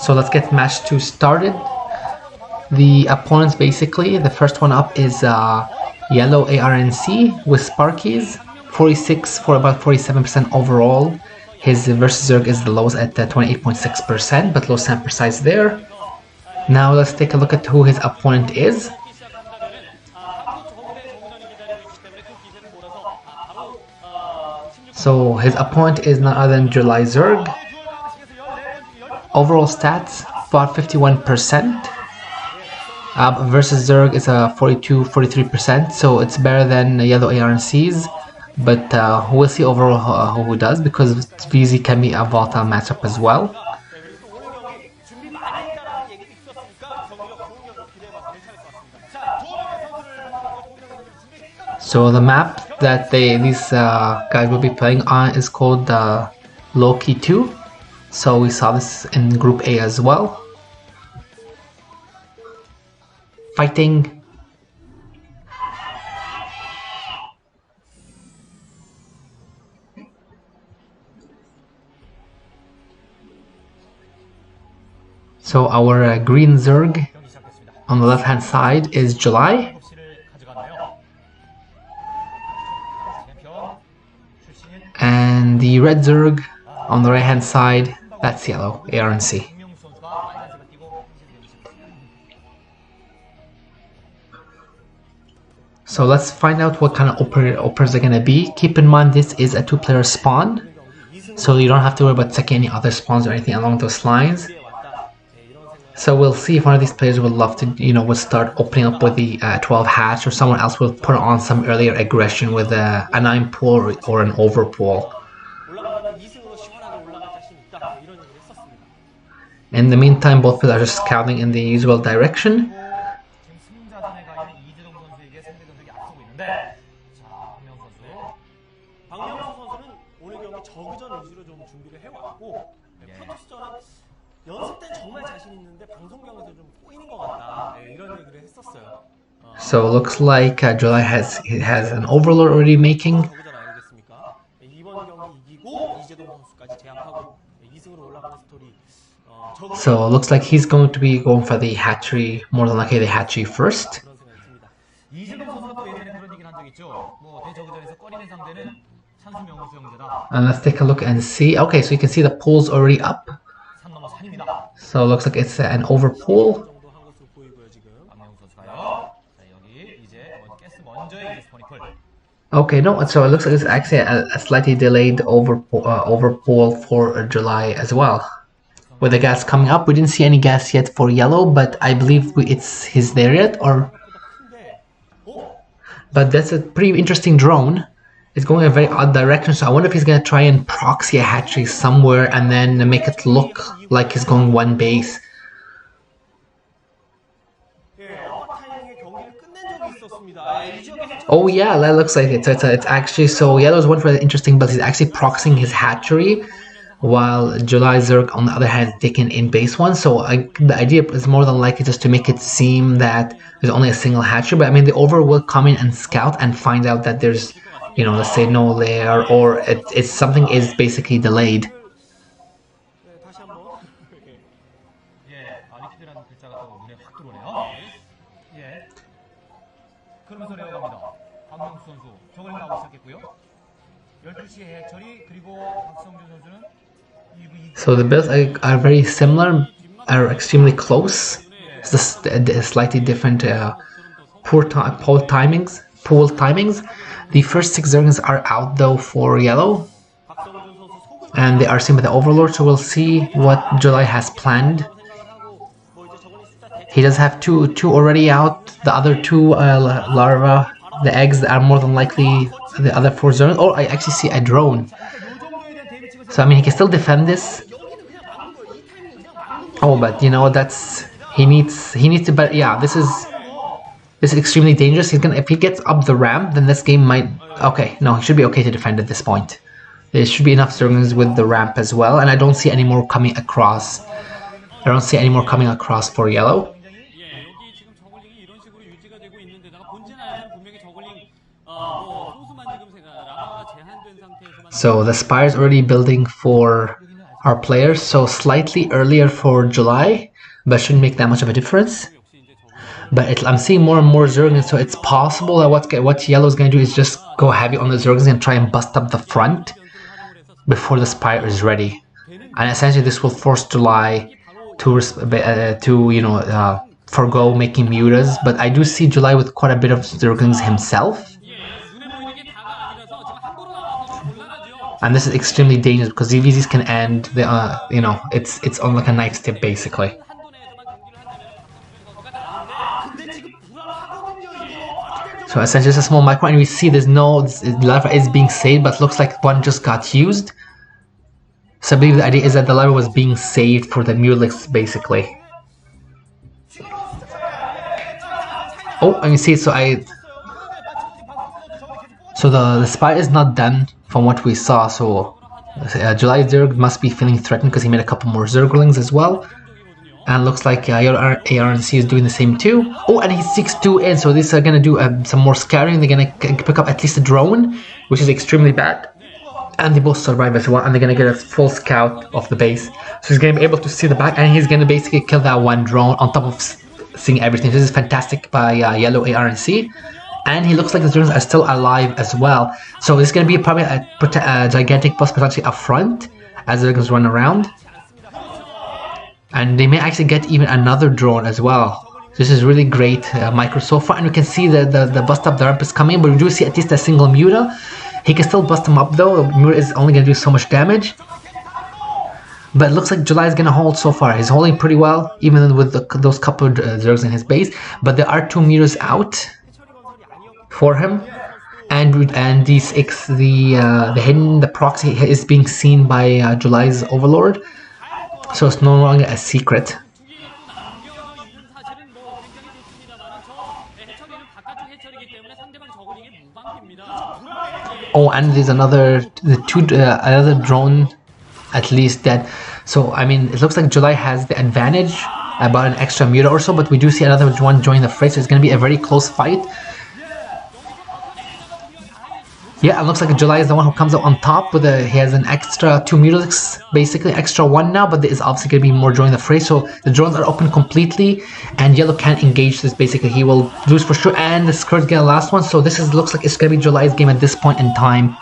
So let's get match 2 started. The opponents basically, the first one up is yellow arnc with Sparkies, 46 for about 47% overall. His versus Zerg is the lowest at 28.6%, but low sample size there. Now let's take a look at who his opponent is. So his opponent is none other than JulyZerg. Overall stats, about 51%. Versus Zerg is a 43%, so it's better than yellow arnc's. But we'll see overall who does, because VZ can be a volatile matchup as well. So the map that these guys will be playing on is called Loki 2. So we saw this in Group A as well. Fighting. So our green Zerg on the left hand side is July. And the red Zerg on the right hand side, that's yellow, arnc. So let's find out what kind of openers are going to be. Keep in mind this is a 2-player spawn, so you don't have to worry about checking any other spawns or anything along those lines. So we'll see if one of these players would love to, would start opening up with the 12 hatch, or someone else will put on some earlier aggression with a 9 pull or an over pull. In the meantime, both players are scouting in the usual direction. So looks like July has an overlord already making. So it looks like he's going to be going for the hatchery, more than likely the hatchery first. And let's take a look and see. Okay, so you can see the pool's already up. So it looks like it's an overpool. Okay, no, so it looks like it's actually a slightly delayed overpool for July as well. With the gas coming up, we didn't see any gas yet for yellow, but I believe he's there yet, or... But that's a pretty interesting drone. It's going in a very odd direction, so I wonder if he's going to try and proxy a hatchery somewhere and then make it look like he's going one base. Oh yeah, that looks like it. So it's actually, so yellow's one for the interesting, but he's actually proxying his hatchery, while JulyZerg on the other hand is taking in base one. So the idea is more than likely just to make it seem that there's only a single hatchery, but I mean the over will come in and scout and find out that there's, let's say no layer, or it's something is basically delayed. So the builds are very similar, are extremely close. It's just slightly different pool timings. The first 6 Zergans are out though for yellow, and they are seen by the overlord, so we'll see what July has planned. He does have two already out. The other 2 larvae, the eggs, are more than likely the other 4 Zergans. Oh, I actually see a drone. So I mean, he can still defend this. Oh, but that's he needs to. But yeah, this is extremely dangerous. He's gonna, if he gets up the ramp, then this game might. Okay, no, he should be okay to defend at this point. There should be enough Zergans with the ramp as well, and I don't see any more coming across. I don't see any more coming across for yellow. So the Spire's already building for our players, so slightly earlier for July, but shouldn't make that much of a difference. But I'm seeing more and more Zerglings, so it's possible that what Yellow's going to do is just go heavy on the Zerglings and try and bust up the front before the Spire is ready. And essentially this will force July to forgo making mutas, but I do see July with quite a bit of Zerglings himself. And this is extremely dangerous because ZVZs can end the it's on like a knife's tip basically. So essentially just a small micro, and we see there's no larva is being saved, but looks like one just got used. So I believe the idea is that the larva was being saved for the Mulix basically. Oh, and you see, so the Spire is not done from what we saw, so JulyZerg must be feeling threatened because he made a couple more Zerglings as well. And looks like your arnc is doing the same too. Oh, and he seeks 2 in, so these are gonna do some more scouting. They're gonna pick up at least a drone, which is extremely bad. And they both survive as well, and they're gonna get a full scout of the base. So he's gonna be able to see the back, and he's gonna basically kill that one drone on top of seeing everything. This is fantastic by yellow arnc. And he looks like the drones are still alive as well. So this is gonna be probably a gigantic plus potentially up front as the drones run around. And they may actually get even another drone as well. This is really great micro so far, and we can see the bust up the ramp is coming, but we do see at least a single muta. He can still bust him up though. The muta is only going to do so much damage. But it looks like July is going to hold so far. He's holding pretty well, even with those couple of Zergs in his base. But there are 2 mutas out for him. And the proxy is being seen by July's Overlord. So it's no longer a secret. Oh, and there's another drone at least dead. So I mean, it looks like July has the advantage about an extra muta or so, but we do see another one join the fray, so it's going to be a very close fight. Yeah, it looks like July is the one who comes out on top with he has an extra 2 mutalics, basically extra 1 now, but there is obviously going to be more joining the fray, so the drones are open completely, and yellow can't engage this basically. He will lose for sure, and the Skirt get the last one, so this looks like it's going to be July's game at this point in time.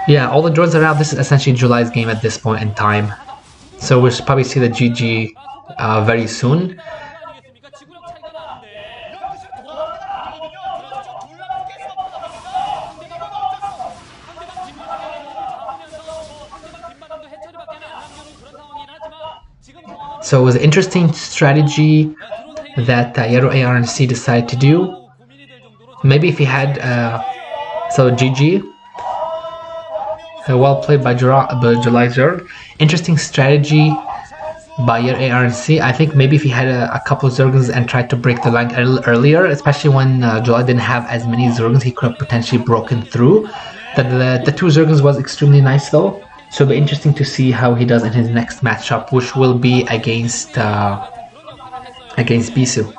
Yeah, all the drones are out. This is essentially July's game at this point in time. So we'll probably see the GG very soon. So it was an interesting strategy that Yellow arnc decided to do. Maybe if he had GG. Well played by JulyZerg. Interesting strategy by your arnc. I think maybe if he had a couple of Zerglings and tried to break the line a little earlier, especially when July didn't have as many Zerglings, he could have potentially broken through. The 2 Zerglings was extremely nice though, so it'll be interesting to see how he does in his next matchup, which will be against Bisu.